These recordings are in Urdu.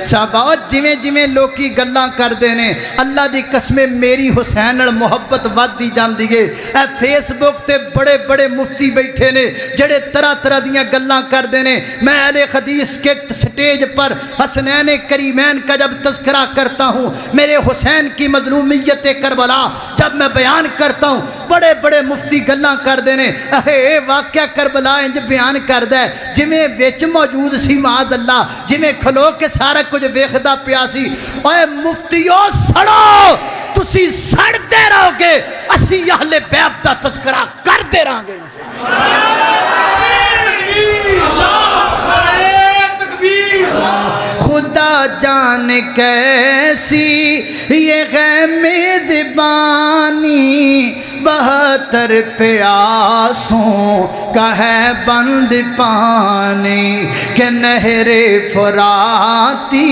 صحابہ جویں جویں لوکی گلاں کردے نے اللہ دی قسم میری حسین نال محبت ودی جاندی ہے۔ اے فیس بک تے بڑے بڑے مفتی بیٹھے نے جڑے طرح طرح دیاں گلاں کردے نے۔ میں اہل حدیث کے سٹیج پر حسنین کریمین کا جب تذکرہ کرتا ہوں، میرے حسین کی مظلومیت کربلا جب میں بیان کرتا ہوں، بڑے بڑے مفتی گلاں کردے نے۔ اے واقعہ کربلا انج بیان کردہ ہے جویں وچ موجود سی معاذ اللہ، جویں کھلو کے سارا کچھ ویکھدا پیا سی۔ اوے مفتیو سڑو، تسی سڑتے رہو گے، اسی اہل بیت دا تذکرہ کرتے رہاں گے۔ خدا جان کیسی یہ ہے میزبانی، 72 پیاسوں کا ہے بند پانی، کہ نہر فراتی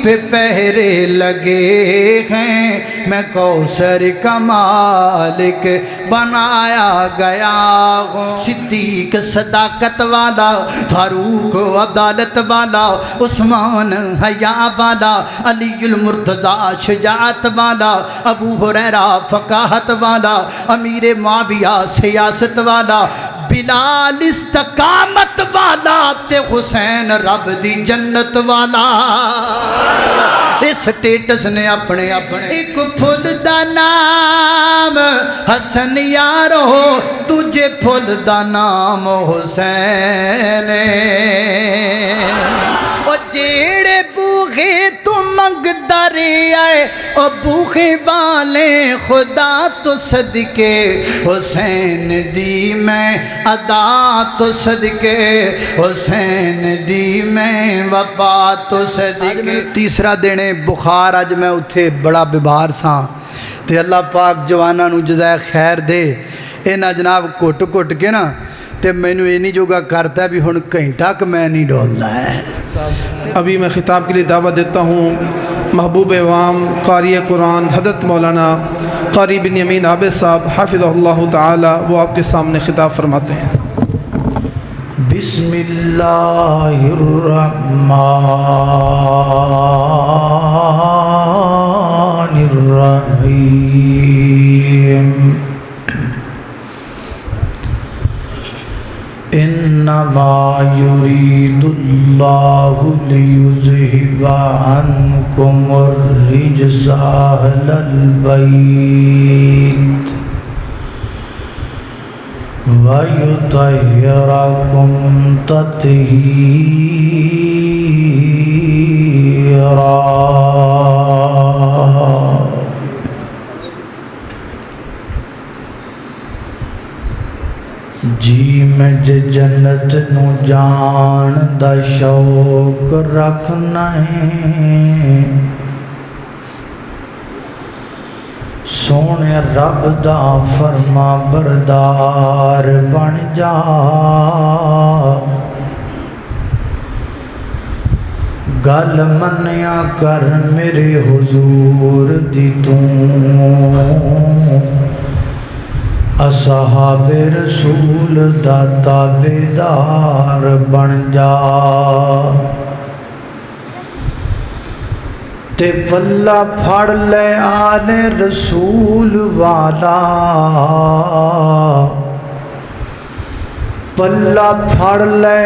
پہ پہرے لگے ہیں، میں کوثر کا مالک بنایا گیا ہوں۔ صدیق صداقت والا، فاروق عدالت والا، عثمان حیا والا، علی المرتضی شجاعت والا، ابو ہریرہ فقاہت والا، امیر معاویہ سیاست والا، بلال استقامت والا، تے حسین رب دی جنت والا۔ اس سٹیٹس نے اپنے ایک پھل دا نام حسن یارو، تجھے پھل دا نام حسین، او جیڑے بوغے تو منگدا رہیا ہے، او بوغے والے خدا تو صدقے حسین دی میں ادا تو صدقے حسین دی میں وفا تو صدقے۔ تیسرا دینے بخار، اج میں اتھے بڑا بیمار ساں تے اللہ پاک جوانا نو جزائے خیر دے، اینا جناب کٹ کٹ کے نا تے میں نو اینی جوگا کرتا ہے بھی ہن گھنٹہ کہ میں نہیں ڈولدا ہے۔ ابھی میں خطاب کے لیے دعوت دیتا ہوں محبوب عوام قاری قرآن حضرت مولانا قاری بن یمین عابد صاحب حافظہ اللہ تعالی، وہ آپ کے سامنے خطاب فرماتے ہیں۔ بسم اللہ الرحمن الرحیم۔ انما یرید اللہ لیذہب عنکم الرجس اہل البیت وَيُطَهِّرَكُمْ تَطْهِيرًا۔ جی میں جنت نو جان دا شوق رکھنا ہے، سونے رب دا فرما بردار بن جا، گل منیا کر میرے حضور دی تو، اصحاب رسول دا تابعدار بن جا، تے پلہ پھڑ لے آل رسول والا، پلہ پھڑ لے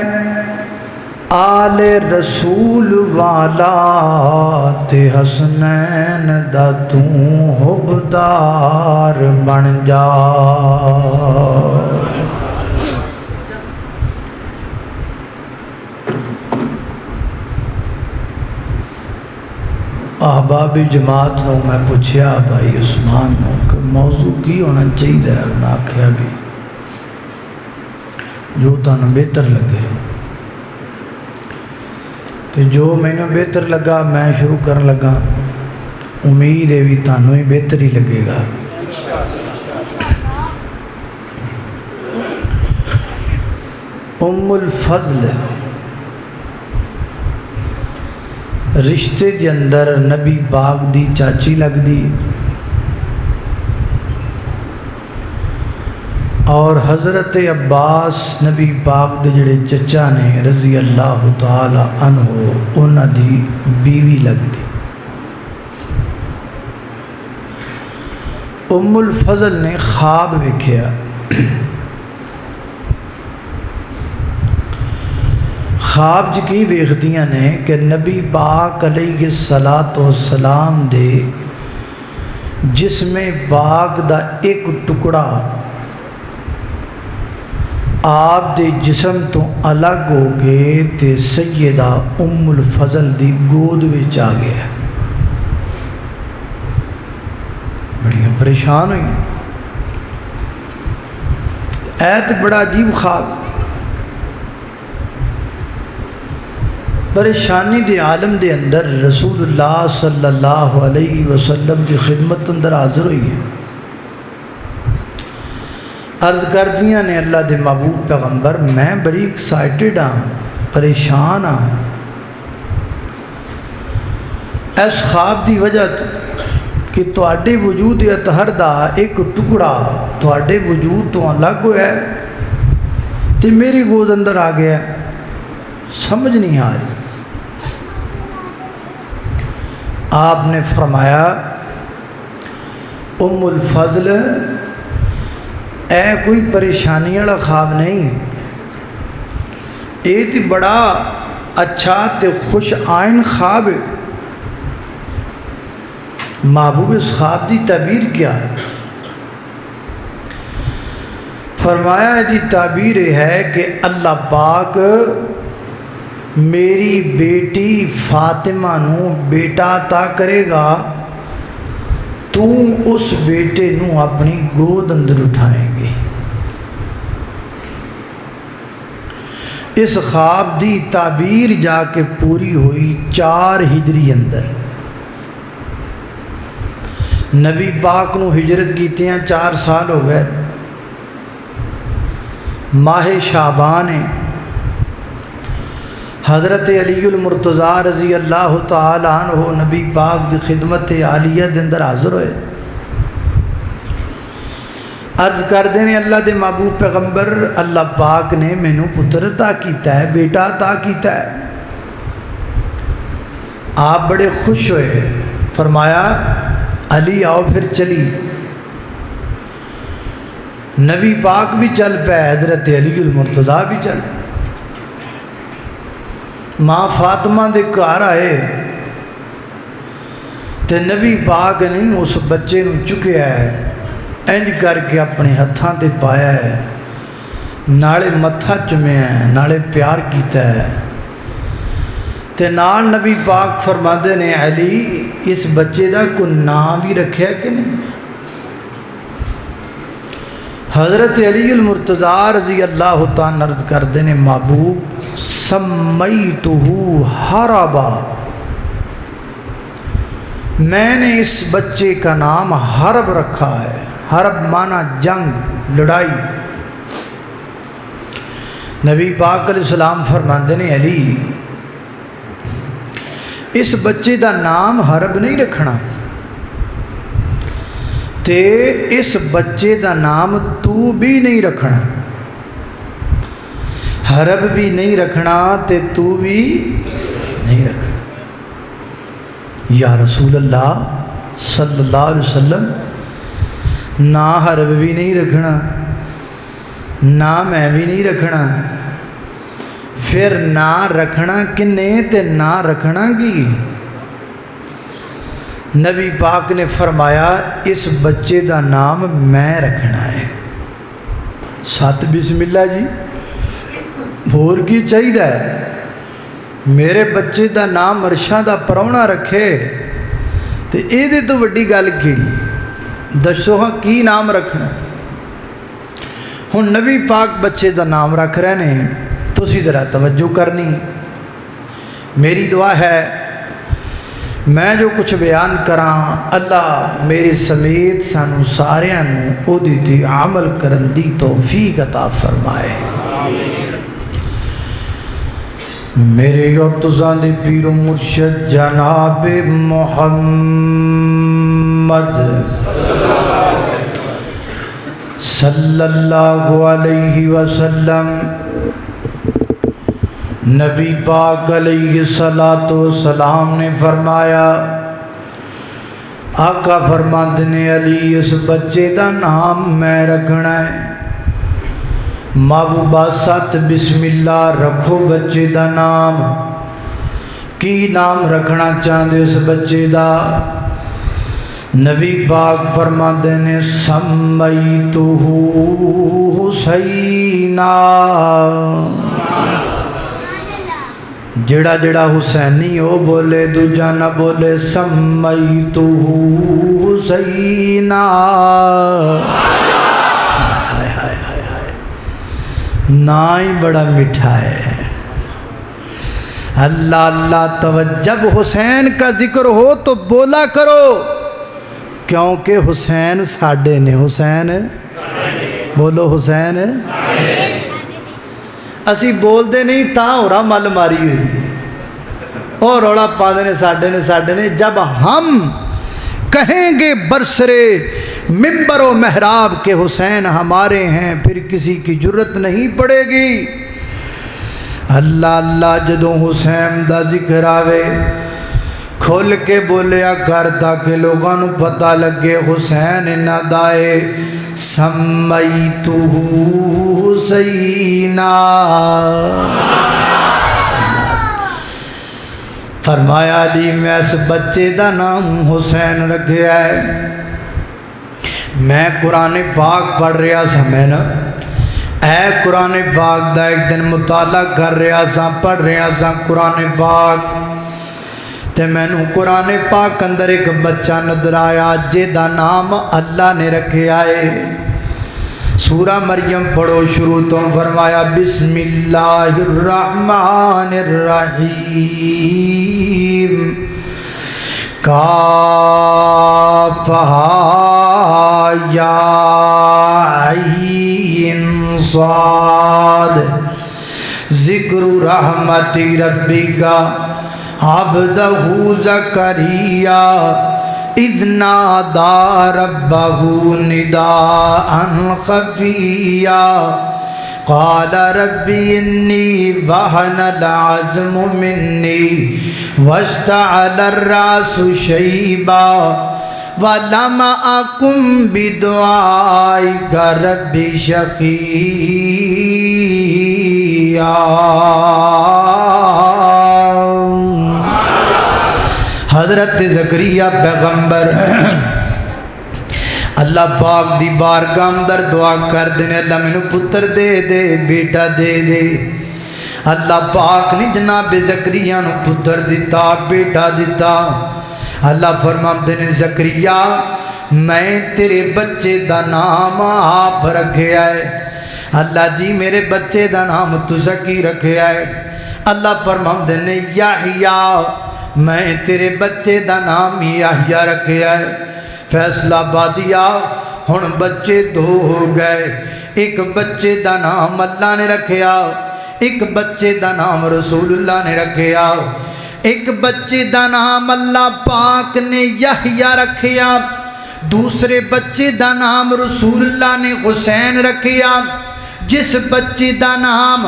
آل رسول والا، تے حسنین دا تو حبدار بن جا۔ احباب جماعت نو میں پوچھیا بھائی عثمان نو کہ موضوع کی ہونا چاہیے، انہاں آکھیا بھی جو تانوں بہتر لگے، تو جو میں نے بہتر لگا میں شروع کرن لگا، امید ہے بھی تانوں ہی بہتر ہی لگے گا۔ ام الفضل رشتے دے اندر نبی پاک دی چاچی لگ دی، اور حضرت عباس نبی پاک دے جڑے چچا نے رضی اللہ تعالی عنہ انہاں دی بیوی لگدی ام الفضل نے خواب ویکھیا خواب جی کی ویکھدیاں نے کہ نبی پاک علیہ السلام دے جسم پاک دا ایک ٹکڑا آپ دے جسم تو الگ ہو گئے تے سیدہ ام الفضل دی گود وچ آ گیا بڑی پریشان ہوئی ایت بڑا عجیب خواب پریشانی دے عالم دے اندر رسول اللہ صلی اللہ علیہ وسلم دی خدمت اندر حاضر ہوئی ہے عرض کر دیا نے اللہ دے محبوب پیغمبر میں بڑی ایکسائٹڈ ہاں پریشان ہاں اس خواب دی وجہ کہ تواڈے وجود اطہر دا ایک ٹکڑا تواڈے وجود تو الگ ہوا ہے تے میری گود اندر آ گیا سمجھ نہیں آ رہی آپ نے فرمایا ام الفضل اے کوئی پریشانی والا خواب نہیں یہ تو بڑا اچھا تے خوش آئین خواب ہے محبوب اس خواب دی تعبیر کیا ہے فرمایا جی تعبیر ہے کہ اللہ پاک میری بیٹی فاطمہ نو بیٹا عطا کرے گا تو اس بیٹے نو اپنی گود اندر اٹھائیں گے اس خواب دی تعبیر جا کے پوری ہوئی 4 ہجری اندر نبی پاک نو ہجرت کیتے ہیں 4 سال ہو گئے ماہ شعبان ہے حضرت علی المرتضیٰ رضی اللہ تعالی عنہ نبی پاک دی خدمت عالیہ دے اندر حاضر ہوئے عرض کر دینے اللہ دے محبوب پیغمبر اللہ پاک نے مینوں پتر عطا کیتا ہے بیٹا عطا کیتا ہے آپ بڑے خوش ہوئے فرمایا علی آؤ پھر چلی نبی پاک بھی چل پے حضرت علی المرتضیٰ بھی چل ماں فاطمہ دے گھر آئے تے نبی پاک نے اس بچے نو چکیا ہے انج کر کے اپنے ہتھاں تے پایا ہے نالے متھا چومیا ہے نالے پیار کیتا ہے تے نال نبی پاک فرماندے نے علی اس بچے دا کوئی نام بھی رکھیا کہ نہیں حضرت علی المرتضیٰ رضی اللہ تعالیٰ عرض کردے نے محبوب سمیتہو حربا میں نے اس بچے کا نام حرب رکھا ہے حرب مانا جنگ لڑائی نبی پاک علیہ السلام فرماندے نے علی اس بچے دا نام حرب نہیں رکھنا تے اس بچے دا نام تو بھی نہیں رکھنا حرب بھی نہیں رکھنا تے تو بھی نہیں رکھنا یا رسول اللہ صلی اللہ علیہ وسلم نہ حرب بھی نہیں رکھنا نہ میں بھی نہیں رکھنا پھر نہ رکھنا کنے تے نہ رکھنا کی نبی پاک نے فرمایا اس بچے دا نام میں رکھنا ہے سات بسم اللہ جی بھور کی چاہیے ہے میرے بچے دا نام عرشاں دا پرونا رکھے تو یہ تو وڈی گل کیڑی دسو ہاں کی نام رکھنا ہن نبی پاک بچے دا نام رکھ رہے ہیں تسی ذرا توجہ کرنی میری دعا ہے میں جو کچھ بیان کراں اللہ میرے سمیت سانو ساریاں نو او دی عمل کرن دی توفیق عطا فرمائے میرے اور تزان دے پیر و مرشد جناب محمد صلی اللہ علیہ وسلم نبی پاک علیہ الصلوۃ والسلام نے فرمایا، آقا فرماتے نے علی اس بچے دا نام میں رکھنا ہے، محبوبہ سات بسم اللہ رکھو بچے دا نام۔ کی نام رکھنا چاہتے اس بچے دا؟ نبی پاک فرماتے نے سمیتہ حسینہ، جڑا جڑا حسینی ہو بولے دوجا نہ بولے سمیتہ حسینہ۔ نا ہی بڑا میٹھا ہے۔ اللہ اللہ توجہ، جب حسین کا ذکر ہو تو بولا کرو، کیونکہ حسین ساڈے نے۔ حسین بولو، حسین اسی بول دے نہیں تا ہو رہا مل ماری ہوئی اور رولا پاندے نے ساڈے نے۔ جب ہم کہیں گے برسرے ممبر و محراب کے حسین ہمارے ہیں، پھر کسی کی جرت نہیں پڑے گی۔ اللہ اللہ جدوں حسین دا ذکر آوے کھول کے بولیا کر تاکہ لوگاں نو پتہ لگے حسین نہ دائے۔ سمیتہ حسینہ، فرمایا علی میں اس بچے دا نام حسین رکھیا ہے۔ میں قرآن پاک پڑھ رہا سا، میں نا اے قرآن پاک دا ایک دن مطالعہ کر رہا سا، پڑھ رہا سا قرآن پاک، تے میں نو قرآن پاک اندر ایک بچہ نظر آیا جے دا نام اللہ نے رکھیا ہے۔ سورہ مریم پڑھو شروع تو، فرمایا بسم اللہ الرحمن الرحیم، کاف ہا یا عین صاد، ذکر رحمت ربک عبدہ زکریا اذ نادى ربه نداء خفيا قال رب إني وهن العظم مني واشتعل الرأس شيبا ولم أكن بدعائك رب شقيا۔ حضرت زکریا پیغمبر اللہ پاک دی بارگاہ اندر دعا کر دینے، اللہ مینوں پتر دے دے، بیٹا دے دے۔ اللہ پاک نے جناب زکریا نو پتر دیتا، بیٹا دیتا۔ اللہ فرماندے نے زکریا میں تیرے بچے دا نام آپ رکھیا ہے۔ اللہ جی میرے بچے دا نام تسا کی رکھیا ہے؟ اللہ فرماندے نے یحییٰ، میں تیرے بچے دا نام یحییٰ رکھیا ہے۔ فیصلہ بادیا ہن بچے دو ہو گئے، ایک بچے دا نام اللہ نے رکھیا، ایک بچے دا نام رسول اللہ نے رکھیا۔ ایک بچے دا نام اللہ پاک نے یحییٰ رکھیا، دوسرے بچے دا نام رسول اللہ نے حسین رکھیا۔ جس بچے دا نام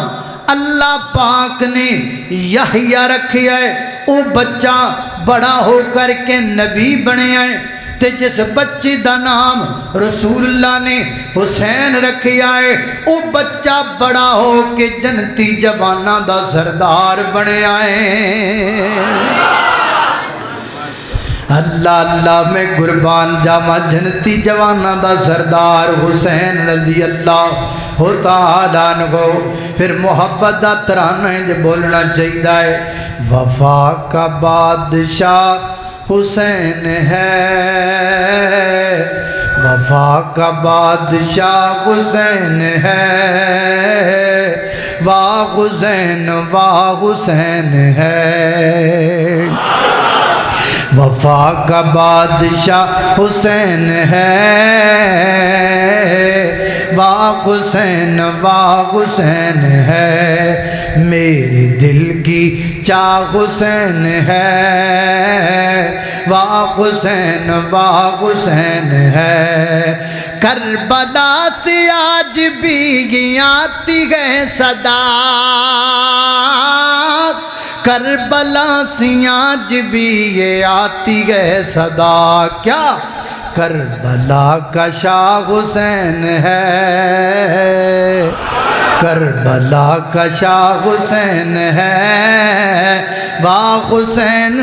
اللہ پاک نے یحییٰ رکھیا ہے وہ بچہ بڑا ہو کر کے نبی بنیا ہے، تے جس بچے دا نام رسول اللہ نے حسین رکھیا ہے وہ بچہ بڑا ہو کے جنتی جواناں دا سردار بنیا ہے۔ اللہ اللہ میں قربان جاواں جنتی جواناں دا سردار حسین رضی اللہ تعالیٰ عنہ۔ پھر محبت دا ترانہ جو بولنا چاہیے ہے، وفا کا بادشاہ حسین ہے، وفا کا بادشاہ حسین ہے، واہ حسین واہ حسین ہے، وفا کا بادشاہ حسین ہے، واہ حسین واہ حسین ہے، میرے دل کی چاہ حسین ہے، واہ حسین ہے کربلا سے آج بھی آتی ہے صدا کربلا سے آج بھی یہ آتی ہے صدا کیا کربلا کا شاہ حسین ہے کربلا کا شاہ حسین ہے واہ حسین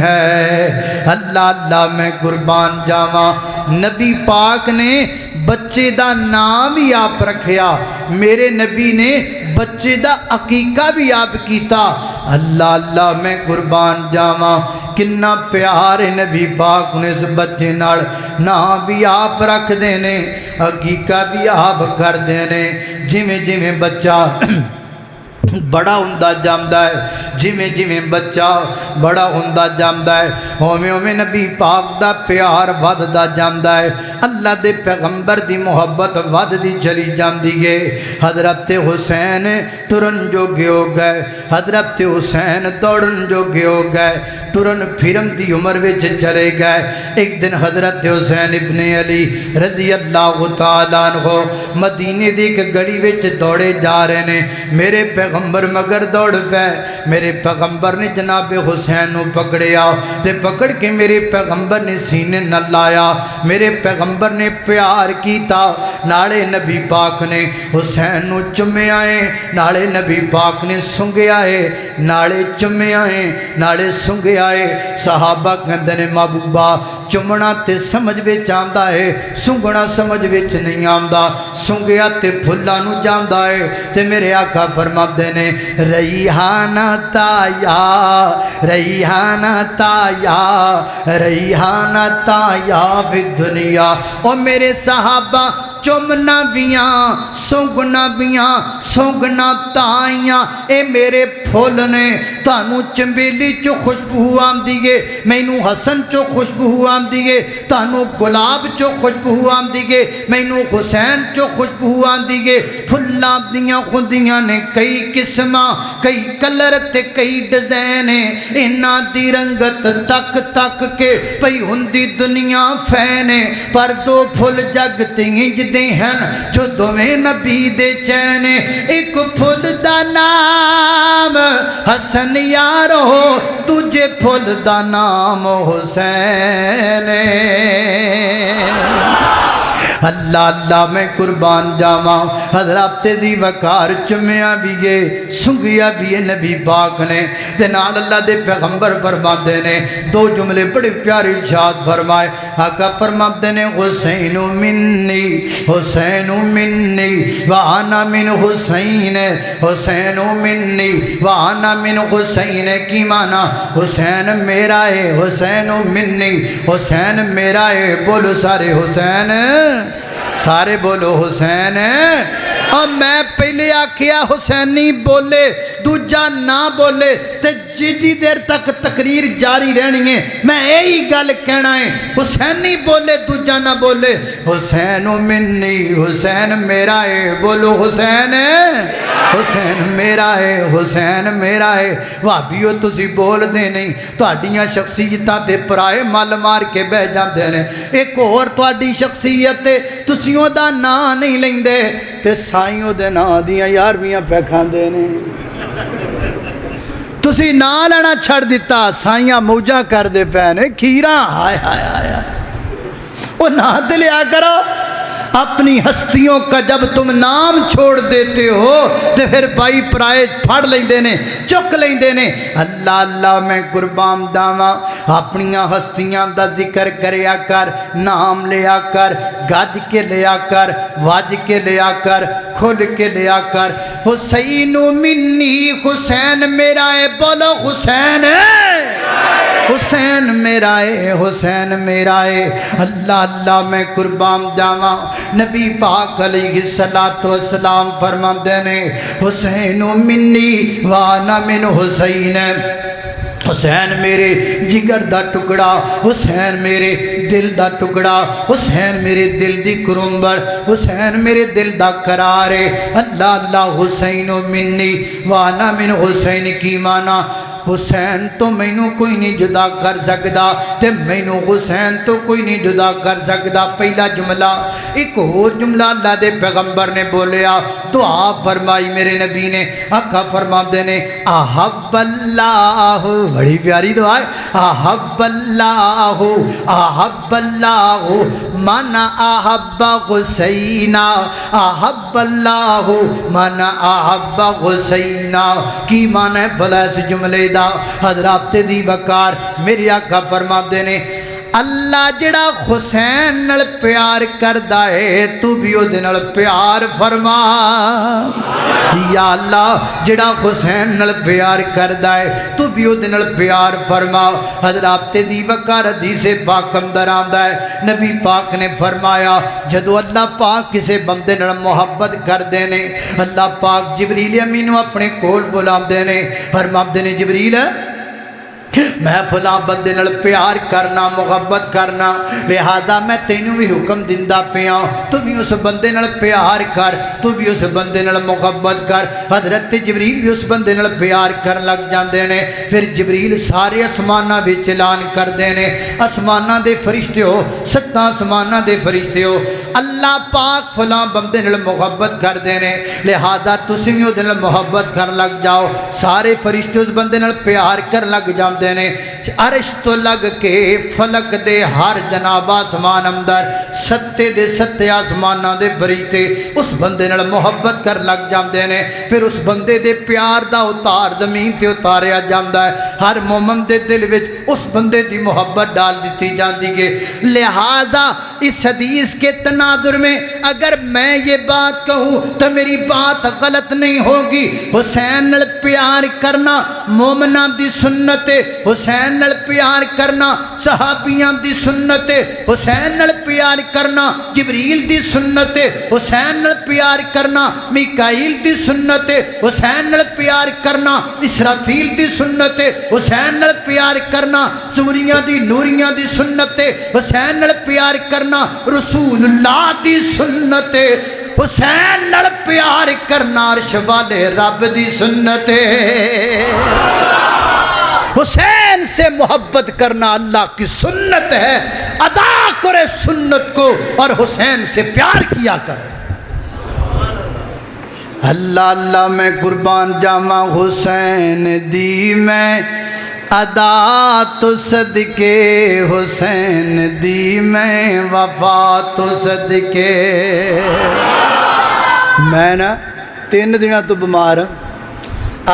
ہے اللہ اللہ میں قربان جاواں نبی پاک نے بچے دا نام ہی آپ رکھیا میرے نبی نے بچے دا عقیقہ بھی آپ کیتا اللہ اللہ میں قربان جاواں کنا پیار نبی پاک نے اس بچے نال نام بھی آپ رکھ دینے عقیقہ بھی آپ کر دینے جویں جویں بچہ بڑا ہوندا جاندا ہے جویں جویں بچہ بڑا ہوندا جاندا ہے اوویں اوویں نبی پاک دا پیار وددا جاندا ہے اللہ دے پیغمبر دی محبت وددی چلی جاندی ہے حضرت حسین ٹرن جوگے ہو گئے حضرت حسین دوڑن جوگے ہو گئے ٹرن پھرن دی عمر وچ چلے گئے ایک دن حضرت حسین ابن علی رضی اللہ تعالیٰ عنہ مدینے دی ایک گلی وچ دوڑے جا رہے نے میرے پیغمبر مگر دوڑ پے میرے پیغمبر نے جناب حسین نو پکڑیا تے پکڑ کے میرے پیغمبر نے سینے نہ لایا میرے پیغمبر نے پیار کیتا نالے نبی پاک نے حسین نو چمیا ہے نالے نبی پاک نے سنگیا ہے نالے چمیا ہے نالے سنگیا ہے صحابہ کہندے نے محبوبہ چمنا تے سمجھ وچ آندا ہے سنگنا سمجھ وچ نہیں آندا سنگیا تے پھلاں نو جاندا ہے تے میرے آقا فرماتے نے ریحانہ تایا ریحانہ تایا ریحانہ تایا فی الدنیا او میرے صحابہ چمنا بیاں سونگنا تائیاں اے میرے پھول نے تانوں چنبیلی چو خوشبو آندی ہے مینوں حسن چو خوشبو آندی ہے تانوں گلاب چو خوشبو آندی ہے مینوں حسین چو خوشبو آندی ہے پھلاں دیاں خندیاں نے کئی قسماں کئی کلر تے کئی ڈیزائن انہاں دی رنگت تک تک کے پئی ہوندی دنیا فین پر دو پھل جگ تے انج دے ہیں جو دوویں نبی دے چین ایک پھل دا نام حسن یارو تجھے پھل دا نام حسین اللہ اللہ میں قربان جاواں حضرت دی وقار چمیا بھی ہے سنگیا بھی ہے نبی پاک نے تے نال اللہ دے پیغمبر فرماندے نے دو جملے بڑے پیارے ارشاد فرمائے آقا فرماندے نے حسین منی وانا من حسین حسین منی وانا من حسین کی معنی حسین میرا ہے حسین منی حسین میرا ہے بولو سارے حسین سارے بولو حسین اور میں پہلے آکھیا حسینی بولے دوجا نہ بولے تے جدی دیر تک تقریر جاری رہنی ہے میں یہی گل کہنا ہے حسینی بولے دوجا نہ بولے حسین منی حسین میرا ہے بولو حسین حسین میرا ہے حسین میرا ہے وابیو تسی بول دے نہیں تہاڈیاں شخصیتاں تے پرائے مل مار کے بہ جاندے نے ایک اور تہاڈی شخصیت تے تسیوں دا نا نہیں لیندے تے سائیوں دے نا دیاں یارویاں پہ کھاندے نے تسی نا لینا چھڑ دیتا سائیاں موجہ کر دے پینے کھیراں ہائے ہائے ہائے وہ نا دلیا کرو اپنی ہستیوں کا جب تم نام چھوڑ دیتے ہو تو پھر بھائی پرائے پھڑ لیندے نے چک لیندے نے اللہ اللہ میں قربان داواں اپنیاں ہستیاں دا ذکر کریا کر نام لیا کر گج کے لیا کر واج کے لیا کر کھل کے لیا کر حسین منی حسین میرا ہے بولو حسین حسین میرا ہے حسین میرا ہے اللہ اللہ میں قربان جاواں نبی پاک علیہ السلام فرماندے نے حسین منی وانا من حسین حسین میرے جگر دا ٹکڑا حسین میرے دل دا ٹکڑا حسین میرے دل دی کرمبر حسین میرے دل دا قرار ہے اللہ اللہ حسین منی وانا من حسین کی معنی حسین تو مینوں کوئی نہیں جدا کر سکدا تے مینوں حسین تو کوئی نہیں جدا کر سکدا. پہلا جملہ. ایک اور جملہ اللہ دے پیغمبر نے بولیا, دعا فرمائی میرے نبی نے. آقا فرماتے نے احب اللہ, بڑی پیاری دعا ہے, احب اللہ من احب حسینا, احب اللہ من احب حسینا. کی معنی ہے بھلا اس جملے دا؟ حضرات دی وقار میرے آقا فرماتے نے اللہ جڑا حسین نال پیار کردا ہے تو بھی او دے نال پیار فرما. یا اللہ جڑا حسین نال پیار کردا ہے تو بھی او دے نال پیار فرما. حضرات دی وقار حدیث پاک اندر آندا ہے نبی پاک نے فرمایا جدو اللہ پاک کسے بندے نال محبت کردے نے اللہ پاک جبریل امین اپنے کول بلاندے نے, فرماندے نے جبریل میں فلاں بندے نال پیار کرنا محبت کرنا لہذا میں تینوں بھی حکم دیندا پیا تو بھی اس بندے نال پیار کر, تو بھی اس بندے نال محبت کر. حضرت جبریل بھی اس بندے نال پیار کر لگ جاندے نے. پھر جبریل سارے آسماناں وچ اعلان کردے نے آسماناں دے فرشتے ہو, ستاں آسماناں دے فرشتے ہو, اللہ پاک فلاں بندے نال محبت کردے نے لہذا تسی بھی اس نال محبت کر لگ جاؤ. سارے فرشتے اس بندے نال پیار کر لگ جاندے نے. عرش تو لگ کے فلک دے ہر جناب آسمان اندر ستے دے ستے آسماناں دے فرشتے اس بندے نال محبت کر لگ جاندے نے. پھر اس بندے دے پیار دا اتار زمین تے اتاریا جاندا ہے. ہر مومن دے دل وچ اس بندے دی محبت ڈال دیتی جاندی ہے. لہذا اس حدیث کے تناظر میں اگر میں یہ بات کہوں تو میری بات غلط نہیں ہوگی. حسین نال پیار کرنا مومناں دی سنت ہے, حسین نال پیار کرنا صحابیاں دی سنت ہے, حسین نال پیار کرنا جبریل دی سنت ہے, حسین نال پیار کرنا میکائیل دی سنت ہے, حسین نال پیار کرنا اسرافیل دی سنت ہے, حسین نال پیار کرنا سوریاں دی نوریاں دی سنت ہے, حسین نال پیار کرنا رسول اللہ دی سنت ہے, حسین نال پیار کرنا عرش والے رب دی سنت ہے. حسین سے محبت کرنا اللہ کی سنت ہے. ادا کرے سنت کو اور حسین سے پیار کیا کر. اللہ اللہ میں قربان جاواں حسین دی میں ادا تو صدقے, حسین دی میں وفا تو صدقے. میں نا 3 دنوں تو بیمار ہوں.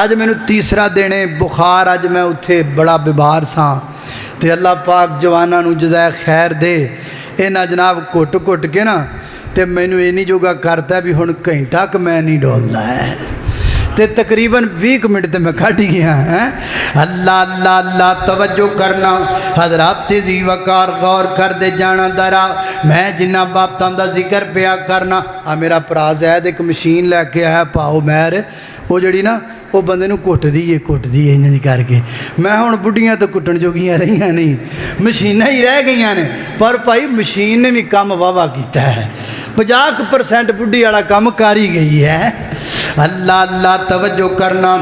اج میں تیسرا دن بخار. اج میں اتھے بڑا بیمار سا تے اللہ پاک جواناں نو جزائے خیر دے. انہاں جناب کٹ کٹ کے نا تے مینوں اینی جوگا کرتا بھی ہن گھنٹہ کہ میں نہیں ڈولدا ہے تے تقریباً 20 منٹ تے میں کٹ گیا ہیں. اللہ اللہ اللہ توجہ کرنا حضرات دی وقار غور کر دے جانا درا. میں جنہ بابتاں دا ذکر پیا کرنا میرا پرا زید ایک مشین لے کے آیا پاؤ مہر, وہ جڑی نا وہ بندے نو کٹ دیئے انہیں کر کے. میں ہوں بڑھیاں تو کٹن جوگیاں رہیاں نہیں, مشینیں ہی رہ گئیاں نے. پر بھائی مشین نے بھی کام واہ کیتا ہے, 50% بڑھی والا کام کر ہی گئی ہے. اللہ اللہ توجہ کرنا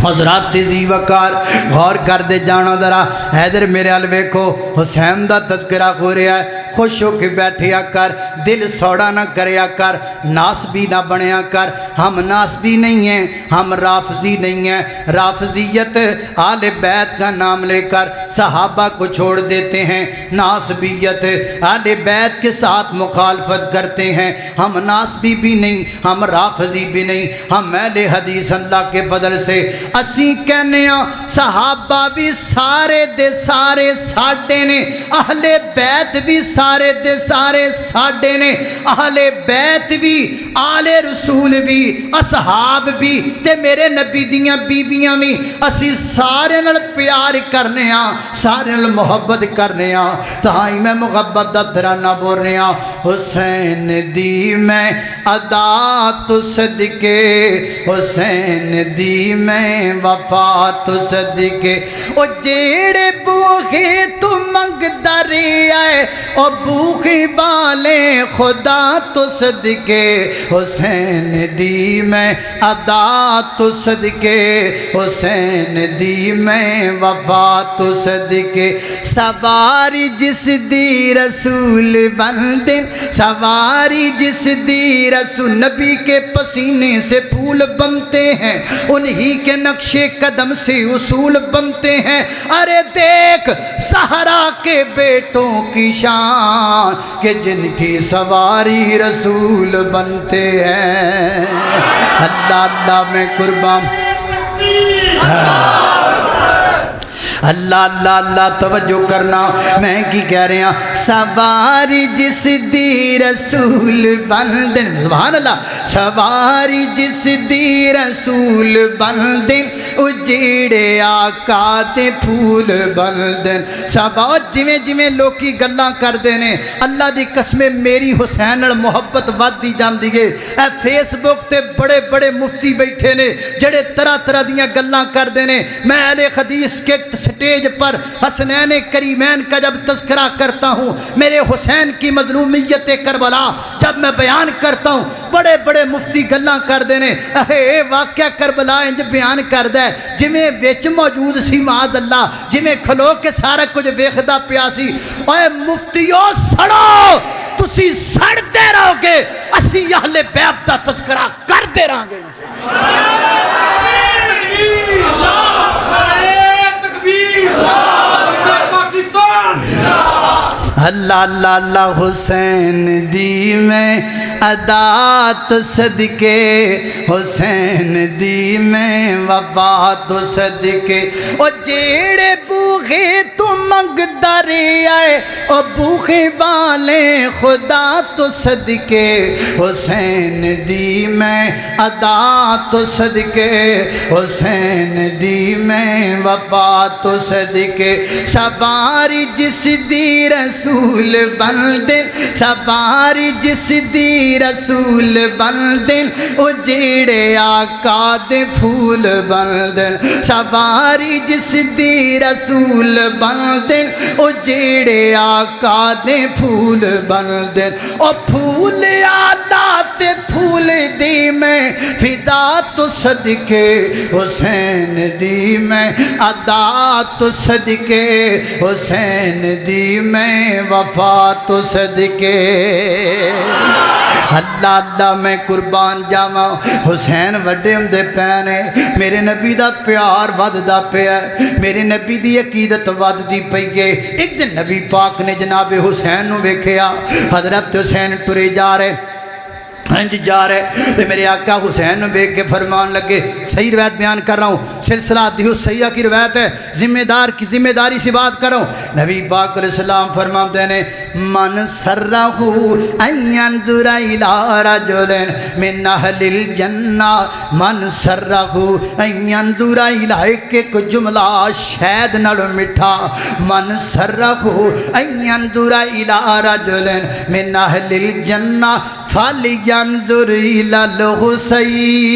حضرات دی وقار غور کر دے جانا ذرا. حیدر میرے ال ویکھو حسین دا تذکرہ ہو رہا ہے. خوش ہو کے بیٹھیا کر, دل سوڑا نہ کریا کر, ناسبی نہ بنیا کر. ہم ناسبی نہیں ہیں, ہم رافضی نہیں ہیں. رافضیت آل بیت کا نام لے کر صحابہ کو چھوڑ دیتے ہیں, ناسبیت آل بیت کے ساتھ مخالفت کرتے ہیں. ہم ناسبی بھی نہیں, ہم رافضی بھی نہیں, ہم اہل حدیث اللہ کے فضل سے اسی کہنے ہاں صحابہ بھی سارے دے سارے ساڈے نے, اہل بیت بھی سارے دے سارے ساڈے نے. اہل بیت بھی, آل رسول بھی, اصحاب بھی تے میرے نبی دیاں بیبیاں بھی اسی سارے نال پیار کرنے ہاں, سارے نال محبت کرنے ہاں. تاں میں محبت دا ترانہ بول رہے ہاں. حسین دی میں ادا تو صدقے, حسین دی میں وفا تو صدقے. او جیڑے بوہے تو منگدا رہیا ہے او بوہے والے خدا تو صدقے, حسین دی میں ادا تو صدقے حسین دی میں وفا تو صدقے سواری جس دی رسول بندے سواری جس دی رسول نبی کے پسینے سے پھول بنتے ہیں انہی کے نقش قدم سے اصول بنتے ہیں ارے دیکھ زہرا کے بیٹوں کی شان کہ جن کی سواری رسول بنتے ہیں اللہ اللہ میں قربان اللہ اللہ اللہ توجہ کرنا میں کی کہہ رہے ہیں سواری جس دی رسول بندن سبحان اللہ سواری جس دی رسول بندن اجیڑے آقا تے پھول بندن سوار جویں جویں لوکی گلاں کر دینے اللہ دی قسم میری حسین نال محبت ودی جاندی ہے اے فیس بک تے بڑے بڑے مفتی بیٹھے نے جڑے طرح طرح دیاں گلاں کر دینے میں اہل حدیث کے سٹیج پر حسنین کریمین کا جب تذکرہ کرتا ہوں میرے حسین کی مظلومیت کربلا جب میں بیان کرتا ہوں بڑے بڑے مفتی گلاں کر دینے اے واقعہ کربلا انج بیان کر دے جویں وچ موجود سی معاذ اللہ جویں کھلو کے سارا کچھ ویکھدا پیا سی اوے مفتیو سڑو تسی سڑتے رہو گے اسی اہل بیت دا تذکرہ کرتے رہاں گے اللہ اللہ اللہ حسین دی میں عدات صدقے حسین دی میں وفات صدقے او جیڑے بوخے تو منگ داری آئے او بوخے والے خدا تو صدقے حسین دی میں عدات صدقے حسین دی میں وفات صدقے سواری جس دی رسول بندن سواری جس دی رسول بندن اجیڑے آقا دے پھول بندن سواری جس دی رسول بندن اجیڑے آقا دے پھول بندن او پھول آلہ تے پھول دی میں فضا تو صدقے حسین دی میں ادا تو صدقے حسین دی میں وفا تو صدقے اللہ اللہ میں قربان جاواں حسین وڈے ہوندے پے نے میرے نبی دا پیار وددا پیا میرے نبی دی عقیدت وددی پئی ہے ایک دن نبی پاک نے جناب حسین نو ویکھیا حضرت حسین ٹرے جا رہے ہنج جا رہے تو میرے آقا حسین نے بیک کے فرمان لگے صحیح روایت بیان کر رہا ہوں سلسلہ دیو سیاح کی روایت ہے ذمہ داری سے بات کر رہا ہوں نبی پاک علیہ السلام فرمان دینے من سرہو ان ینظر الی رجل من اہل الجنہ من سرہو ان ینظر الی ایک جملہ شاید نالو مٹھا من سرہو ان ینظر الی رجل من اہل الجنہ فَلْيَنْظُرْ إِلَى الْحُسَيْنِ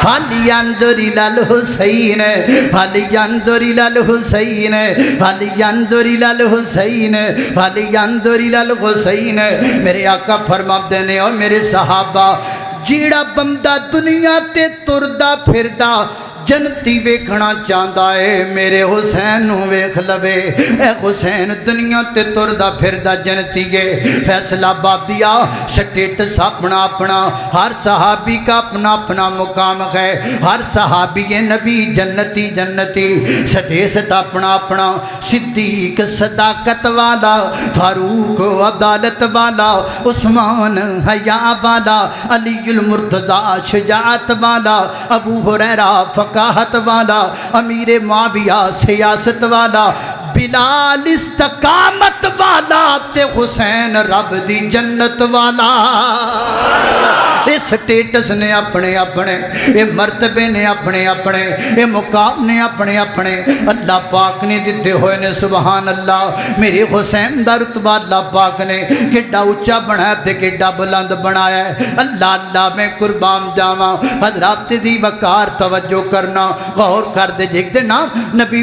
فَلْيَنْظُرْ إِلَى الْحُسَيْنِ فَلْيَنْظُرْ إِلَى الْحُسَيْنِ فَلْيَنْظُرْ إِلَى الْحُسَيْنِ فَلْيَنْظُرْ إِلَى الْحُسَيْنِ میرے آقا فرما دینے اور میرے صحابہ جیڑا بندہ دنیا تے تردہ پھردہ جنتی ویکھنا چاہتا ہے میرے حسین نو ویکھ لوے اے حسین دنیا تے تردہ پھردہ جنتی گے فیصلہ بابدیا سٹیٹس اپنا اپنا ہر صحابی کا اپنا اپنا مقام ہے ہر صحابی نبی جنتی جنتی سٹیسٹ اپنا اپنا صدیق صداقت والا فاروق عدالت والا عثمان حیا والا علی المرتضی شجاعت والا ابو ہریرہ فقاہت والا امیر معاویہ سیاست والا بلال استقامت والا تے حسین رب دی جنت والا اس سٹیٹس نے اپنے اپنے اے مرتبے نے اپنے اپنے اے مقام نے اپنے اپنے اللہ پاک نے دیتے ہوئے نے سبحان اللہ میری حسین دا رتبہ اللہ پاک نے کڈا اونچا بنایا تے کڈا بلند بنایا ہے اللہ اللہ میں قربان جاواں حضرات دی وقار توجہ کرنا غور کر دے جیک دے نام نبی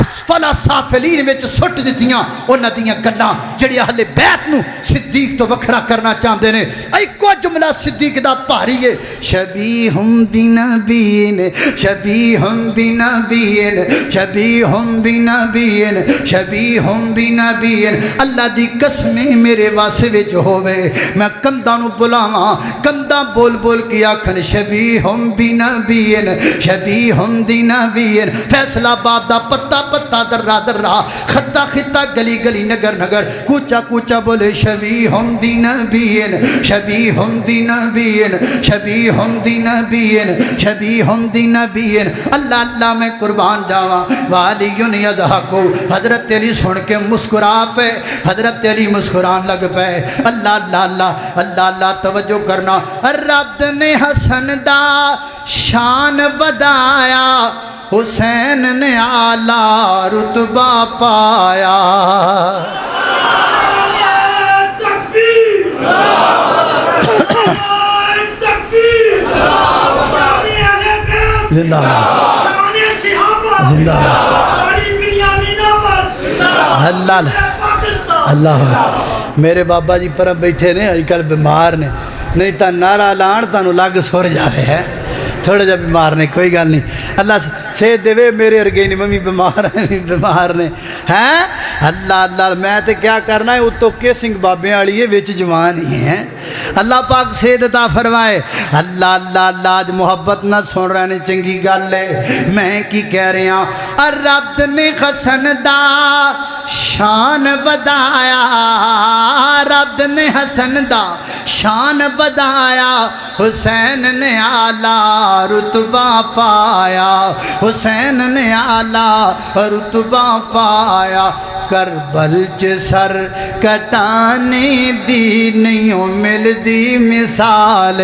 اسفل سافلین وچ سٹ دتیاں انہاں دیاں گلاں جڑی اہل بیت نو صدیق تو وکھرا کرنا چاہندے نے ایکو جملہ صدیق دا بھاری ہے شبیہم بنبیین شبیہم بنبیین شبیہم بنبیین شبیہم بنبیین اللہ دی قسم میرے واسے وچ ہووے میں کنداں نو بلاواں کنداں بول بول کے آکھن شبیہم بنبیین شبیہم بنبیین فیصلہ آباد دا پتا پتا درہ درہ خطہ خطہ گلی گلی نگر نگر کوچا کوچا بولے شبیہم بنبیین شبیہم بنبیین شبیہم بنبیین شبیہم بنبیین اللہ اللہ میں قربان جاواں والی یضحکو حضرت علی سن کے مسکرا پے حضرت علی مسکران لگ پے اللہ اللہ اللہ اللہ اللہ توجہ کرنا رب نے حسن دا شان بدایا حسین نے اعلیٰ رتبہ پایا زندہ زندہ اللہ اللہ میرے بابا جی پر بیٹھے نے اج کل بیمار نے نہیں تا نعرہ لان تانوں لگ سر جاوے ہے تھوڑا جا بیمار نے کوئی گل نہیں اللہ صحت دے میرے ارگے نہیں ممی بیمار نے ہیں اللہ اللہ میں تے کیا کرنا ہے اتو کے سنگھ بابے والی ہے وچ جوان ہی ہیں اللہ پاک صحت عطا فرمائے اللہ اللہ اللہ آج محبت نہ سن رہے نے چنگی گل ہے میں کی کہہ رہا ہوں رب نے حسن دا شان بدایا رب نے حسن دا شان بدایا حسین نے اعلیٰ رتبہ پایا حسین نے اعلیٰ رتبہ پایا کربل چ سر کٹانے دی نہیں ملدی مثال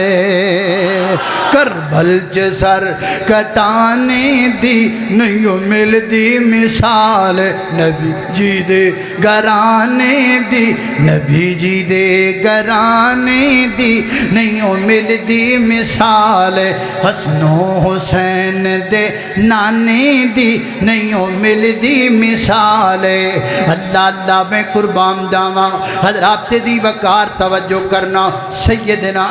کربل چ سر کٹانے دی نہیں ملدی مثال نبی جی دے گرانے دی نبی جی دے گرانے دی نہیں ملدی مثال حسن و حسین دے نانے دی نہیں ملدی مثال اللہ اللہ میں قربان جاواں حضرات دی وقار توجہ کرنا سیدنا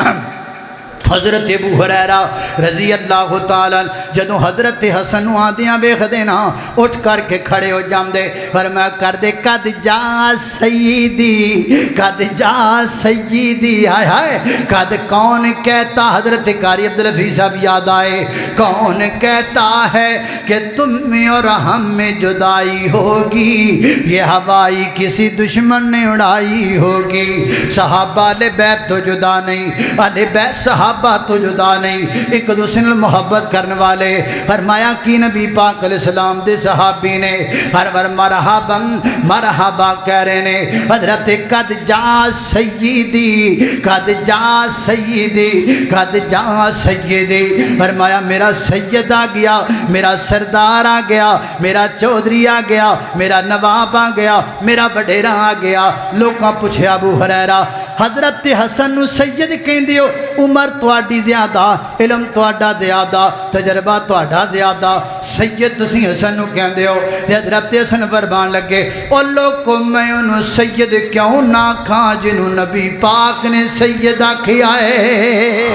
حضرت ابو ہریرہ رضی اللہ تعالیٰ جدوں حضرت حسن آدیاں بیخ دینا اٹھ کر کے کھڑے ہو جاندے فرمایا کر دے قد جا سیدی قد جا سیدی ہائے ہائے قد کون کہتا حضرت قاری عبدالحفیظ صاحب یاد آئے کون کہتا ہے کہ تم میں اور ہم میں جدائی ہوگی یہ ہوائی کسی دشمن نے اڑائی ہوگی صحابہ اہل بیت تو جدا نہیں اہل بیت صحابہ تو جدا نہیں ایک دوسرے نے محبت کرنے والے فرمایا کی نبی پاک علیہ السلام دے صحابی نے ہر بار مرحبا مرحبا کہہ رہے نے حضرت قد جا سیدی قد جا سیدی قد جا سیدی فرمایا میرا سید آ گیا میرا سردار آ گیا میرا چودھری آ گیا میرا نواب آ گیا میرا وڈیرا آ گیا لوکاں پوچھے ابو ہریرہ حضرت حسن نو سید کہندے ہو عمر تواڈی زیادہ علم تواڈا زیادہ تجربہ تواڈا زیادہ سید تسی حسن نو کہندے ہو حضرت حسن فرمان لگے او لوکو میں انہوں سید کیوں نہ کھاں جنہوں نبی پاک نے سید آکھیا ہے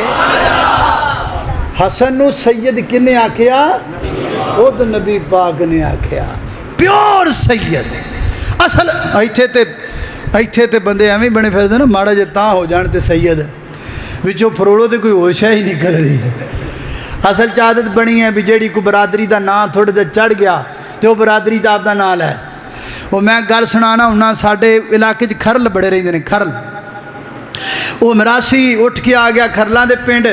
حسن نو سید کنے آکھیا او تو نبی پاک نے آکھیا پیور سید اصل ایتھے تے بندے ایویں بنے پھردے نا ماڑا جے تاں ہو جان تے سید وچوں فروڑو تے کوئی ہوشا ہی نکل دی اصل چادت بنی ہے بھی جیڑی کو برادری دا نام تھوڑے دے چڑھ گیا تے وہ برادری دا آپ دا نام ہے وہ میں گل سنانا ہوں ساڈے علاقے چ کھرل بڑے رہندے نے کھرل وہ مراسی اٹھ کے آ گیا کھرلاں دے پنڈ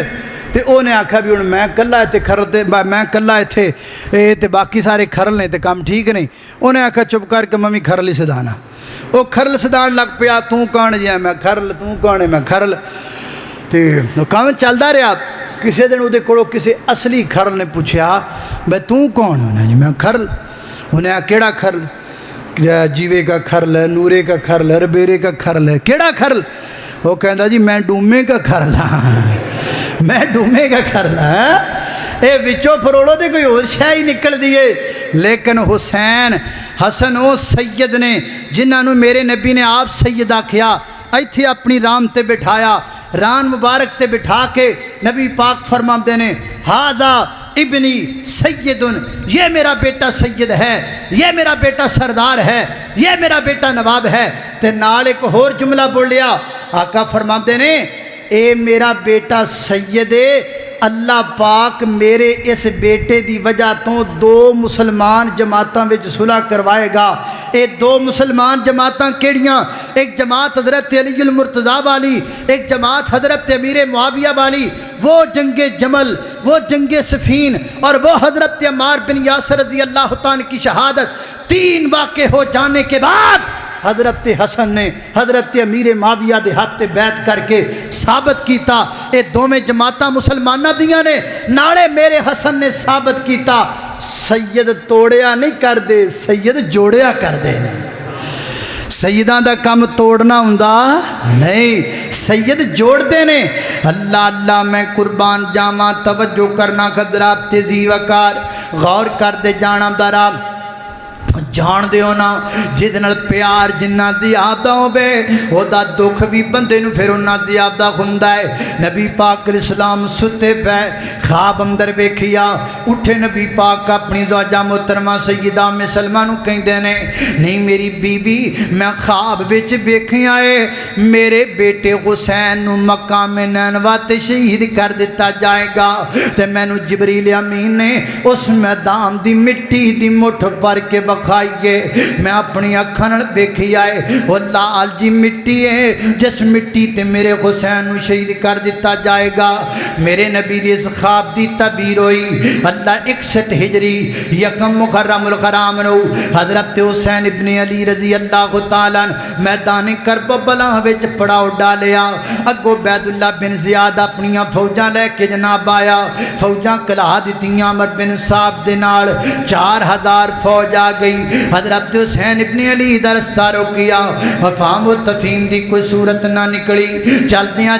تے او نے آکھا بھی ہن میں کلا ایتھے کھرل تے میں کلا ایتھے تے باقی سارے کھرل نے تے کام ٹھیک نہیں انہیں آکھا چپ کر کے ممی کھرل ہی سدانا وہ کھرل سدان لگ پیا توں کون جی میں کھرل توں کون ہے میں کھرل تے کام چلدا رہیا کسی دن اودے کولوں کسی اصلی کھرل نے پوچھیا بھئی توں کون ہے جی میں کھرل انہیں کیڑا کھرل جیوے کا کھرل ہے نورے کا کھرل ہے ربیرے کا کھرل ہے کیڑا کھرل وہ کہندا جی میں ڈومے کا کھرل ہاں میں ڈومے کا کھرل ہاں اے وچوں پروڑو دے کوئی اور شے ہی نکل دیے. لیکن حسین حسن او سید نے جنہاں میرے نبی نے آپ سید آکھیا. ایتھے اپنی رام تے بٹھایا, ران مبارک تے بٹھا کے نبی پاک فرماندے نے ہاذا ابنی سیدن, یہ میرا بیٹا سید ہے, یہ میرا بیٹا سردار ہے, یہ میرا بیٹا نواب ہے. تے نال ایک اور جملہ بولیا. آقا فرماندے نے اے میرا بیٹا سید ہے, اللہ پاک میرے اس بیٹے دی وجہ تو 2 مسلمان جماعتاں وچ صلح کروائے گا. اے 2 مسلمان جماعتاں کیڑیاں؟ ایک جماعت حضرت علی المرتضیٰ والی, ایک جماعت حضرت امیر معاویہ والی. وہ جنگ جمل, وہ جنگ صفین, اور وہ حضرت عمار بن یاسر رضی اللہ تعالیٰ کی شہادت. 3 واقع ہو جانے کے بعد حضرت حسن نے حضرت امیر معاویہ دے ہاتھ تے بیعت کر کے ثابت کیتا اے دوویں جماعتاں مسلماناں دیاں نے. نالے میرے حسن نے ثابت کیتا سید توڑیا نہیں کر دے, سید جوڑیا کر دے نے. سیداں دا کم توڑنا ہوندا نہیں, سید جوڑ دے نے. اللہ اللہ میں قربان جاواں, توجہ کرنا خدرات تیزی وقار, غور کر دے جانا درا جان دے ہونا. جد نال پیار جنہ زیادہ ہوے او دا دکھ بھی بندے نو پھر انہاں زیادہ ہوندا ہے. نبی پاک علیہ السلام ستے پے خواب اندر ویکھیا, اٹھے نبی پاک اپنی زوجہ محترمہ سیدہ ام سلمہ نو کہندے نے نہیں میری بی بی, میں خواب وچ ویکھیا اے میرے بیٹے حسین نو مقام نینوا تے شہید کر دتا جائے گا. تے مینوں جبریل امین نے اس میدان دی مٹی دی مٹھ بھر کے کھائیے, میں اپنی اکھاں نال ویکھی آئے او لال جی مٹی ہے جس مٹی تے میرے حسین نو شہید کر دیتا جائے گا. میرے نبی دی اس خواب دی تعبیر ہوئی. اللہ 61 ہجری یکم محرم الحرام نو حضرت حسین ابن علی رضی اللہ تعالیٰ میدان کربلا وچ پڑاؤ ڈالیا. اگو عبید اللہ بن زیاد اپنیاں فوجاں لے کے جناب آیا, فوجاں کلا دتیاں عمر بن صاحب دے نال 4000 فوج آ گئی. حضرت حسین ابن علی دا رستہ روکیا, وفام و تفہیم دی کوئی صورت نہ نکلی. چلدیاں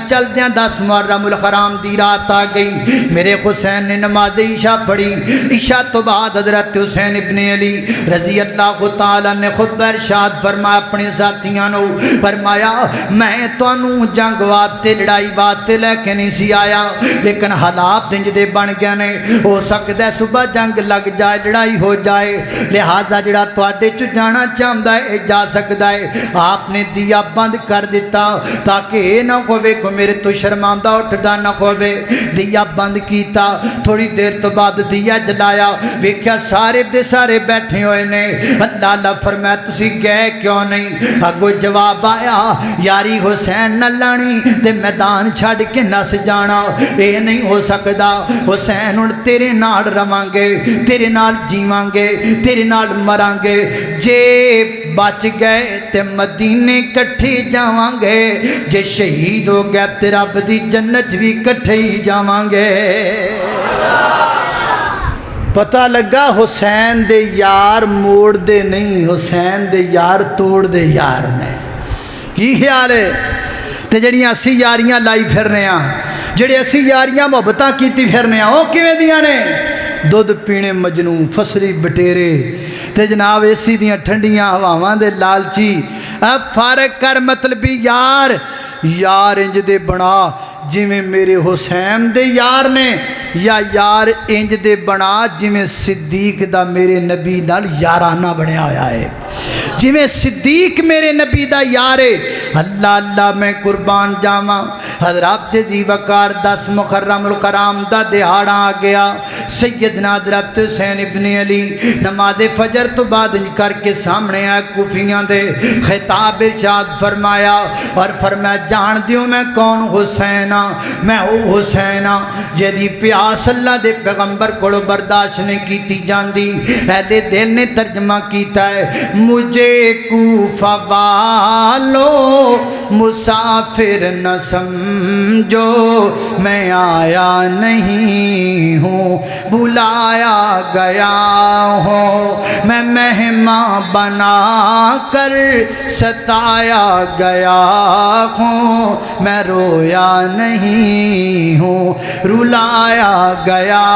10 محرم الحرام دی رات آ گئی. میرے حسین نے نماز عشاء پڑھی. عشاء تو بعد حضرت حسین ابن علی رضی اللہ تعالیٰ نے خطبہ ارشاد فرمایا اپنے ساتھیاں نو, فرمایا میں تانوں جنگ واسطے لڑائی واسطے لے کے نہیں سی آیا, لیکن حالات انج دے بن گئے نے, ہو سکتا ہے صبح جنگ لگ جائے, لڑائی ہو جائے, لہذا جڑا تواڈے چ جانا چاہندا ہے جا سکدا ہے. آپ نے دیا بند کر دیتا تاکہ اے نہ ہوے کو میرے تو شرماندہ اٹھدا نہ ہوے. دیا بند کیتا, تھوڑی دیر تو بعد دیا جلایا, ویکھیا سارے دے سارے بیٹھے ہوئے نے. اللہ اللہ فرمایا تسی گئے کیوں نہیں؟ اگو جواب آیا یاری حسین نہ لانی تے میدان چھڈ کے نس جانا, اے نہیں ہو سکدا. حسین ہن تیرے نال رواں گے, تیرے نال جیواں گے, تیرے نال مراں گے, جے بچ گئے تے مدینے کٹھے جاواں گے, جے شہید ہو گئے تے رب دی جنت بھی کٹھے ہی جاواں گے. پتہ لگا حسین دے یار موڑ دے نہیں, حسین دے یار توڑ دے یار نے. کی خیال ہے؟ تے جڑیاں اسی یاریاں لائی پھرنے ہاں, جڑے اسی یاریاں محبتاں کیتی پھرنے ہاں, او کیویں دیاں نے؟ دودھ پینے مجنوں, فصلی بٹیرے, تے جناب اسی دیاں ٹھنڈیاں ہواواں دے لالچی. اب فارغ کر مطلبی یار, یار انج دے بنا جویں میرے حسین دے یار نے, یا یار انج دے بنا جویں صدیق دا میرے نبی نال یارانہ بنیا ہویا ہے, جویں صدیق میرے نبی دا یار ہے. اللہ اللہ میں قربان جاواں. حضرات جی وقار 10 محرم الحرام دا دہاڑا آ گیا. سیدنا حضرت حسین ابن علی نماز فجر تو بعد کر کے سامنے آئے کوفیاں دے خطاب ارشاد فرمایا, اور فرمایا جان دیو میں کون حسین ہاں, میں او حسین ہاں جدی پیاس اللہ دے پیغمبر کو برداشت نہیں کیتی جاندی. اہل دل نے ترجمہ کیتا ہے مجھے کوفہ والو مسافر نہ سمجھو میں آیا نہیں ہوں بلایا گیا ہوں میں مہمان بنا کر ستایا گیا ہوں میں رویا نہیں ہوں رلایا گیا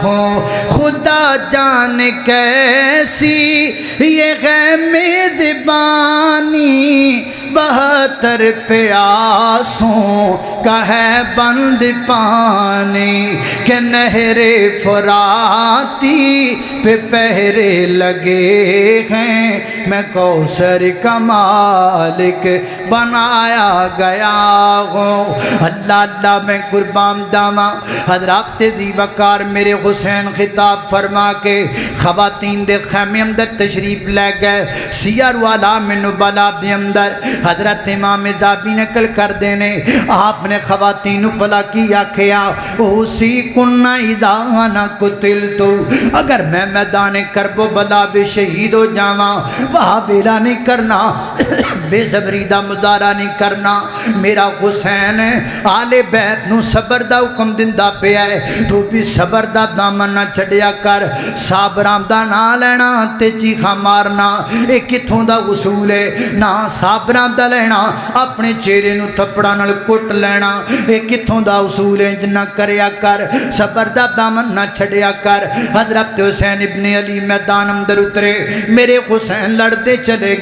ہوں خدا جانے کیسی یہ ہے میزبانی 72 پیاسوں کا ہے بند پانی کہ نہر فراتی پہ پہرے لگے ہیں میں کوثر کا مالک بنایا گیا ہوں اللہ اللہ میں قربان داما حضرات ذی وقار میرے حسین خطاب فرما کے خواتین دے خیمے اندر تشریف لے گئے سیر اعلام نبلاء دے اندر حضرت امام ذہبی نقل کر دینے آپ نے خواتین بلا کی آکھیا اسی کنہ اذا انا قتلتو اگر میں میدان کرب و بلا بے شہید ہو جاواں وہاں بیلا نہیں کرنا بے صبری دا مظاہرہ نہیں کرنا میرا حسین آل بیت نو صبر دا حکم دندا پیا ہے تو بھی صبر دا دامن نہ چھڈیا کر صابراں دا نا لینا تے چیخا مارنا اے کتھوں دا اصول ہے نہ صابراں دا لینا اپنے چہرے نو تھپڑا نال کٹ لینا اے کتھوں دا اصول ہے جنہ کریا کر صبر دا دامن نہ چھڈیا کر حضرت حسین ابن علی میدان اندر اترے میرے حسین لڑتے چلے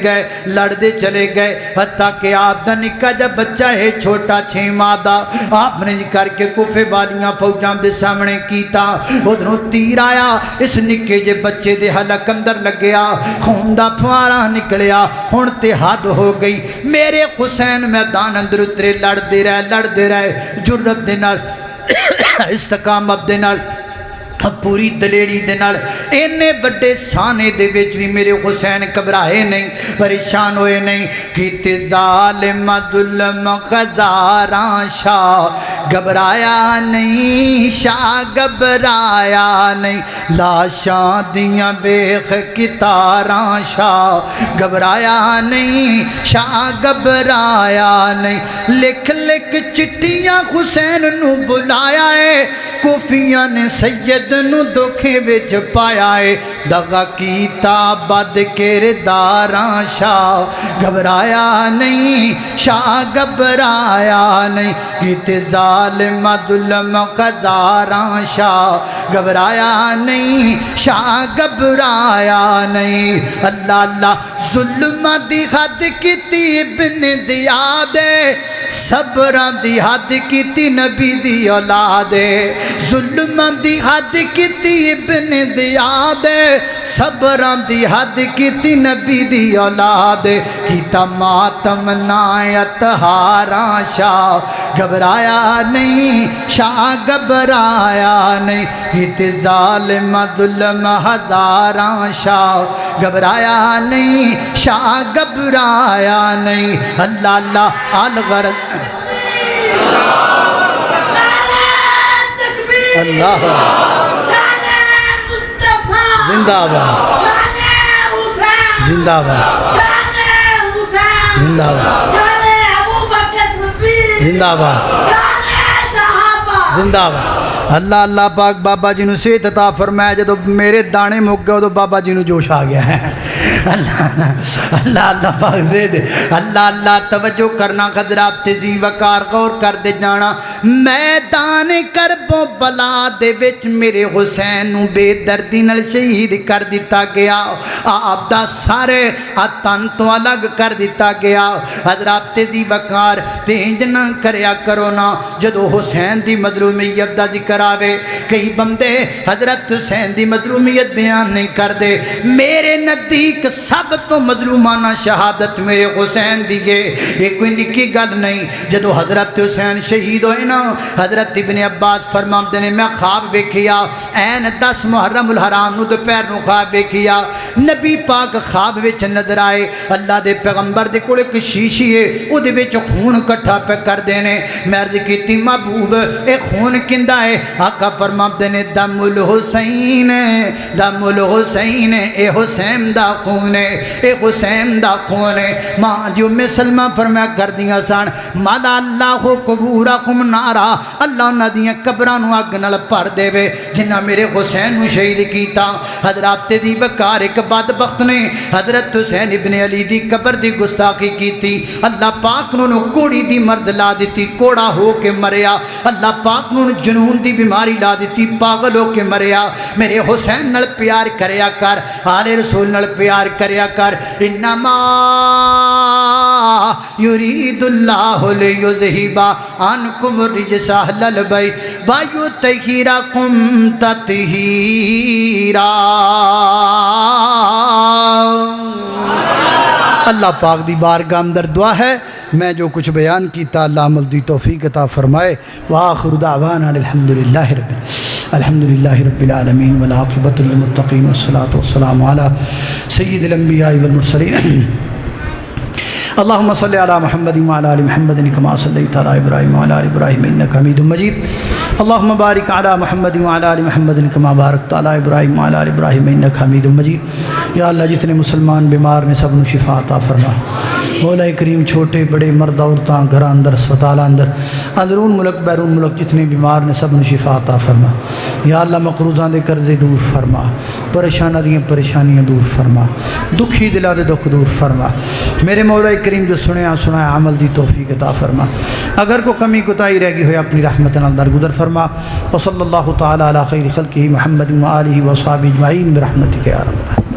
گئے حتیٰ کہ آپ دا نکا جب بچہ ہے چھوٹا 6 ماہ دا آپ نے کر کے کوفے والیاں فوجاں دے سامنے کیتا ادھروں تیر آیا اس نکے جے بچے دے حلق اندر لگیا خون دا پھوارا نکلیا ہن تے حد ہو گئی میرے حسین میدان اندر اترے لڑ دے رہے جرت دے نال استقامت دے نال پوری دلیری دے نال اینے بڑے سانے دے وچ بھی میرے حسین گھبرائے نہیں پریشان ہوئے نہیں کیتے ظالم ظلم غزاراں شاہ گھبرایا نہیں شاہ گھبرایا نہیں لاشاں دیاں بیخ کتاراں شاہ گھبرایا نہیں شاہ گھبرایا نہیں لکھ لکھ چٹیاں حسین نو بلایا ہے کوفیاں نے سید نو دکھے وچ پایا ہے دغا کیتا بد کرداراں شاہ گھبرایا نہیں شاہ گھبرایا نہیں کیتے ظالم ظلم غزاراں شاہ گھبرایا نہیں شاہ گھبرایا نہیں اللہ اللہ ظلم دی حد کیتی ابن زیاد صبراں دی حد کیتی نبی دی اولاد ظلم دی حد کیتی ابن زیاد صبراں دی حد کیتی نبی دی اولاد کیتا ماتم نایت ہاراں شاہ گھبرایا نہیں شاہ گھبرایا نہیں کیتے ظالم ظلم ہزاراں شاہ گھبرایا نہیں شاہ گھبرایا نہیں اللہ اللہ الغرض اللہ زندہ باد زندہ باد زندہ باد زندہ باد زندہ باد اللہ اللہ پاک بابا جی نو صحت عطا فرمائے جدو میرے دانے مک گئے تو بابا جی نو جوش آ گیا ہے اللہ اللہ پاک زید اللہ اللہ توجہ کرنا حضرات ذی وقار غور کر دے جانا میدان کرب و بلا دے وچ میرے حسین نو بے دردی نال شہید کر دیتا گیا آپ دا سارے تن تو الگ کر دیتا گیا حضرات ذی وقار تینج نہ کریا کرو نا جدو حسین دی مظلومیت دا ذکر آوے کئی بندے حضرت حسین دی مظلومیت بیان نہیں کر دے میرے نزدیک سب تو مظلومانہ شہادت میرے حسین دیئے یہ کوئی نکی گل نہیں جدو حضرت حسین شہید ہوئے نا حضرت ابن عباس فرماتے نے میں خواب بیکھیا این 10 محرم الحرام نو دوپہر نو خواب بیکھیا نبی پاک خواب وچ نظر آئے اللہ دے پیغمبر دے کول ایک شیشی ہے او دے وچ خون کٹھا پہ کر دینے میں عرض کیتی محبوب اے خون کیندا ہے آقا فرماتے نے دم الحسین اے حسین دا خون ہے، اے حسین دا خون ہے۔ ماں جو ام سلمہ فرمایا کردیاں سن مالا اللہ قبورکم نارا، اللہ انہاں دیاں قبراں نو اگ نال بھر دے وے جنہاں میرے حسین نو شہید کیتا۔ حضرات دی بکار ایک بدبخت نے حضرت حسین ابن علی دی قبر دی گستاخی کیتی، اللہ پاک نو کوڑی دی مرد لا دیتی، کوڑا ہو کے مریا۔ اللہ پاک نو جنون دی بیماری لا دیتی، پاگل ہو کے مریا۔ میرے حسین نال پیار کریا کر، آل رسول نال پیار کریا کر۔ انما یرید اللہ لیذہب عنکم الرجس اہل البیت ویطہرکم تطہیرا۔ اللہ پاک دی بارگاہ اندر دعا ہے میں جو کچھ بیان کیتا اللہ عمل دی توفیق عطا فرمائے۔ وآخر دعوانا الحمدللہ رب العالمین والعاقبۃ للمتقین والصلاۃ والسلام علی سید الانبیاء والمرسلین۔ اللہم صلی علی محمد وعلی آل محمد کما صلیت علی ابراہیم وعلی آل ابراہیم انک حمید مجید۔ اللہم بارک علی محمد وعلی آل محمد کما بارکت علی ابراہیم وعلی آل ابراہیم انک حمید مجید۔ یا اللہ جتنے مسلمان بیمار نے سب نو شفا عطا فرما۔ مولا کریم چھوٹے بڑے مرد عورتاں گھر اندر اسپتال اندر اندرون ملک بیرون ملک جتنے بیمار نے سب نو شفا عطا فرما۔ یا اللہ مقروضاں دے قرضے دور فرما، پریشاناں دیاں پریشانیاں دور فرما، دکھی دلاں دے دکھ دور فرما۔ میرے مولا کریم جو سنیا عمل دی توفیق عطا فرما۔ اگر کو کمی کوتاہی رہ گئی ہوئے اپنی رحمت نال درگزر فرما۔ وصلی اللہ تعالی علی خیر خلقہ محمد و آلہ و صحابہ اجمعین برحمتک یا رب۔